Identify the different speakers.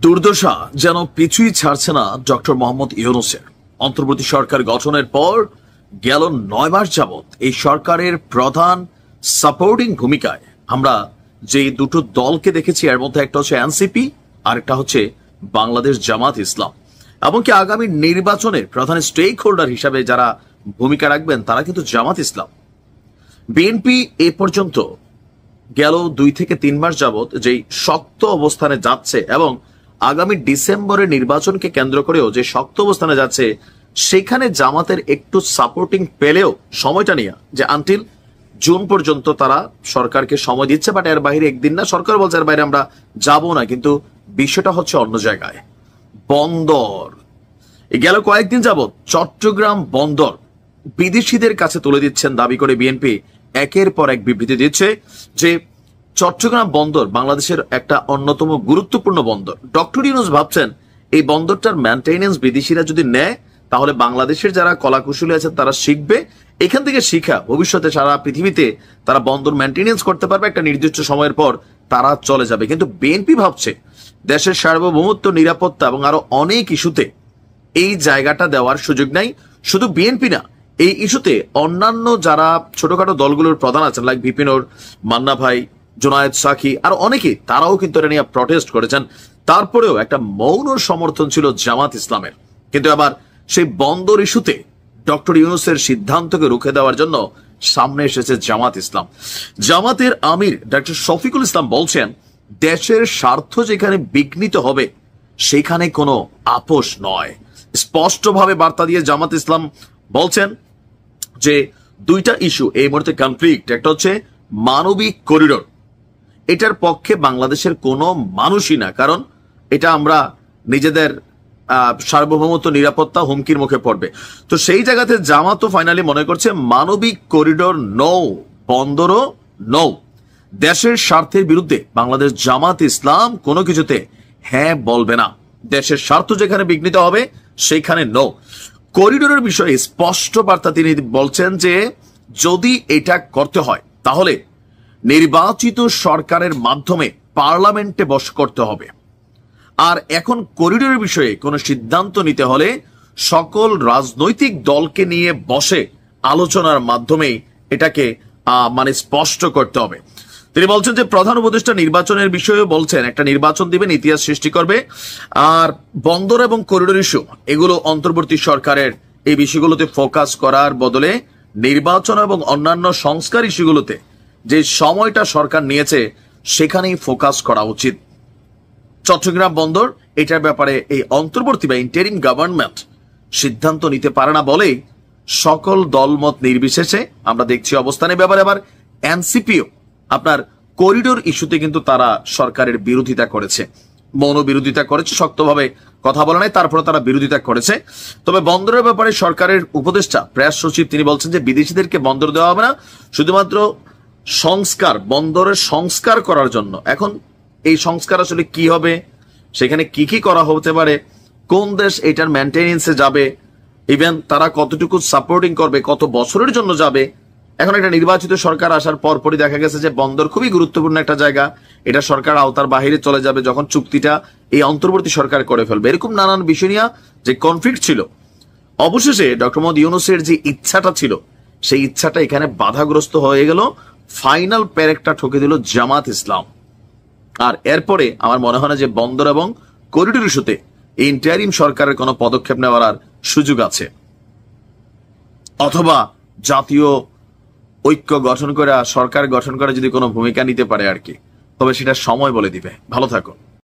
Speaker 1: দুর্দশা যেন পিছুই ছাড়ছে না ডক্টর মোহাম্মদ ইউনূসের। অন্তর্বর্তী সরকার গঠনের পর গেল ৯ মাস যাবৎ এই সরকারের প্রধান সাপোর্টিং ভূমিকায় আমরা যে দুটো দলকে দেখেছি, এর মধ্যে একটা হচ্ছে এনসিপি আর একটা হচ্ছে বাংলাদেশ জামাত ইসলাম। এমনকি আগামী নির্বাচনের প্রধান স্টেক হোল্ডার হিসাবে যারা ভূমিকা রাখবেন তারা কিন্তু জামাত ইসলাম। বিএনপি এ পর্যন্ত গেল ২ থেকে ৩ মাস যাবৎ যেই শক্ত অবস্থানে যাচ্ছে এবং আগামী ডিসেম্বরের নির্বাচনকে কেন্দ্র করেও যে শক্ত অবস্থানে যাচ্ছে, সেখানে জামাতের একটু সাপোর্টিং পেলেও সময়টা নিয়ে যে আনটিল জুন পর্যন্ত তারা সরকারকে সময় দিচ্ছে, বাট এর বাইরে একদিন না, সরকার বলছে এর বাইরে আমরা যাব না। কিন্তু বিষয়টা হচ্ছে অন্য জায়গায়। বন্দর গেল কয়েকদিন যাবৎ চট্টগ্রাম বন্দর বিদেশিদের কাছে তুলে দিচ্ছেন দাবি করে বিএনপি একের পর এক বিবৃতি দিচ্ছে যে চট্টগ্রাম বন্দর বাংলাদেশের একটা অন্যতম গুরুত্বপূর্ণ বন্দর। ডক্টর ইউনূস ভাবছেন এই বন্দরটার মেইনটেনেন্স বিদেশিরা যদি নেয় তাহলে বাংলাদেশের যারা কলাকুশলী আছে তারা শিখবে, এখান থেকে শিখা ভবিষ্যতে সারা পৃথিবীতে তারা বন্দর মেইনটেনেন্স করতে পারবে, একটা নির্দিষ্ট সময়ের পর তারা চলে যাবে। কিন্তু বিএনপি ভাবছে দেশের সার্বভৌমত্ব, নিরাপত্তা এবং আরো অনেক ইস্যুতে এই জায়গাটা দেওয়ার সুযোগ নাই। শুধু বিএনপি না, এই ইস্যুতে অন্যান্য যারা ছোটখাটো দলগুলোর প্রধান আছেন, লাইক বিপিনুর, মান্না ভাই, জোনায়েদ সাকি আর অনেকে, তারাও কিন্তু এটা নিয়ে প্রটেস্ট করেছেন। তারপরেও একটা মৌন সমর্থন ছিল জামাত ইসলামের। কিন্তু আবার সেই বন্দর ইস্যুতে ডক্টর ইউনূসের সিদ্ধান্তকে রুখে দেওয়ার জন্য সামনে এসেছে জামাত ইসলাম। জামাতের আমির ডক্টর শফিকুল ইসলাম বলছেন দেশের স্বার্থ যেখানে বিঘ্নিত হবে সেখানে কোনো আপোষ নয়। স্পষ্টভাবে বার্তা দিয়ে জামাত ইসলাম বলছেন যে দুইটা ইস্যু এই মুহূর্তে কনফ্লিক্ট। একটা হচ্ছে মানবিক করিডোর, এটার পক্ষে বাংলাদেশের কোনো মানুষই না, কারণ এটা আমরা নিজেদের সার্বভৌমত্ব, নিরাপত্তা হুমকির মুখে পড়বে। তো সেই জায়গাতে জামাতও ফাইনালি মনে করছে মানবিক করিডোর নৌ, বন্দরও নৌ। দেশের স্বার্থের বিরুদ্ধে বাংলাদেশ জামাত ইসলাম কোনো কিছুতে হ্যাঁ বলবে না। দেশের স্বার্থ যেখানে বিঘ্নিত হবে সেখানে নৌ। করিডোরের বিষয়ে স্পষ্ট বার্তা তিনি বলছেন যে যদি এটা করতে হয় তাহলে নির্বাচিত সরকারের মাধ্যমে পার্লামেন্টে বস করতে হবে। আর এখন করিডোরের বিষয়ে কোনো সিদ্ধান্ত নিতে হলে সকল রাজনৈতিক দলকে নিয়ে বসে আলোচনার মাধ্যমে এটাকে স্পষ্ট করতে হবে। তিনি বলছেন যে প্রধান উপদেষ্টা নির্বাচনের বিষয়ে বলছেন একটা নির্বাচন দিবেন, ইতিহাস সৃষ্টি করবে। আর বন্দর এবং করিডোর ইস্যু এগুলো অন্তর্বর্তী সরকারের এই বিষয়গুলোতে ফোকাস করার বদলে নির্বাচন এবং অন্যান্য সংস্কার ইস্যুগুলোতে যে সময়টা সরকার নিয়েছে সেখানেই ফোকাস করা উচিত। চট্টগ্রাম বন্দর এটার ব্যাপারে এই অন্তর্বর্তী বা ইন্টারিম গভর্নমেন্ট সিদ্ধান্ত নিতে পারে না বলেই সকল দলমত নির্বিশেষে আমরা দেখছি অবস্থানের ব্যাপারে। আবার এনসিপিও আপনার করিডোর ইস্যুতে কিন্তু তারা সরকারের বিরোধিতা করেছে, মৌন বিরোধিতা করেছে, শক্তভাবে কথা বলে নাই, তারপরে তারা বিরোধিতা করেছে। তবে বন্দরের ব্যাপারে সরকারের উপদেষ্টা প্রেস সচিব তিনি বলছেন যে বিদেশিদেরকে বন্দর দেওয়া হবে না, শুধুমাত্র সংস্কার, বন্দরের সংস্কার করার জন্য। এখন এই সংস্কার আসলে কি হবে, সেখানে কি কি করা হতে পারে, কোন দেশ এটার মেইনটেনেন্সে যাবে, ইভেন তারা কতটুকু সাপোর্টিং করবে, কত বছরের জন্য যাবে। এখন একটা নির্বাচিত সরকার আসার পরপরই দেখা গেছে যে বন্দর খুবই গুরুত্বপূর্ণ একটা জায়গা, এটা সরকার আওতার বাহিরে চলে যাবে যখন চুক্তিটা এই অন্তর্বর্তী সরকার করে ফেলবে। এরকম নানান বিষয় নিয়ে যে কনফ্লিক্ট ছিল, অবশেষে ডক্টর মোহাম্মদ ইউনূসের যে ইচ্ছাটা ছিল সেই ইচ্ছাটা এখানে বাধাগ্রস্ত হয়ে গেল। ফাইনাল প্যারেকটা ঠকে দিল জামাত ইসলাম। আর এরপরে আমার মনে হয় না যে বন্দর এবং করিডোর ইস্যুতে ইন্টারিম সরকারের কোনো পদক্ষেপ নেওয়ার আর সুযোগ আছে, অথবা জাতীয় ঐক্য গঠন করে সরকার গঠন করে যদি কোনো ভূমিকা নিতে পারে আর কি, তবে সেটা সময় বলে দিবে। ভালো থাকুন।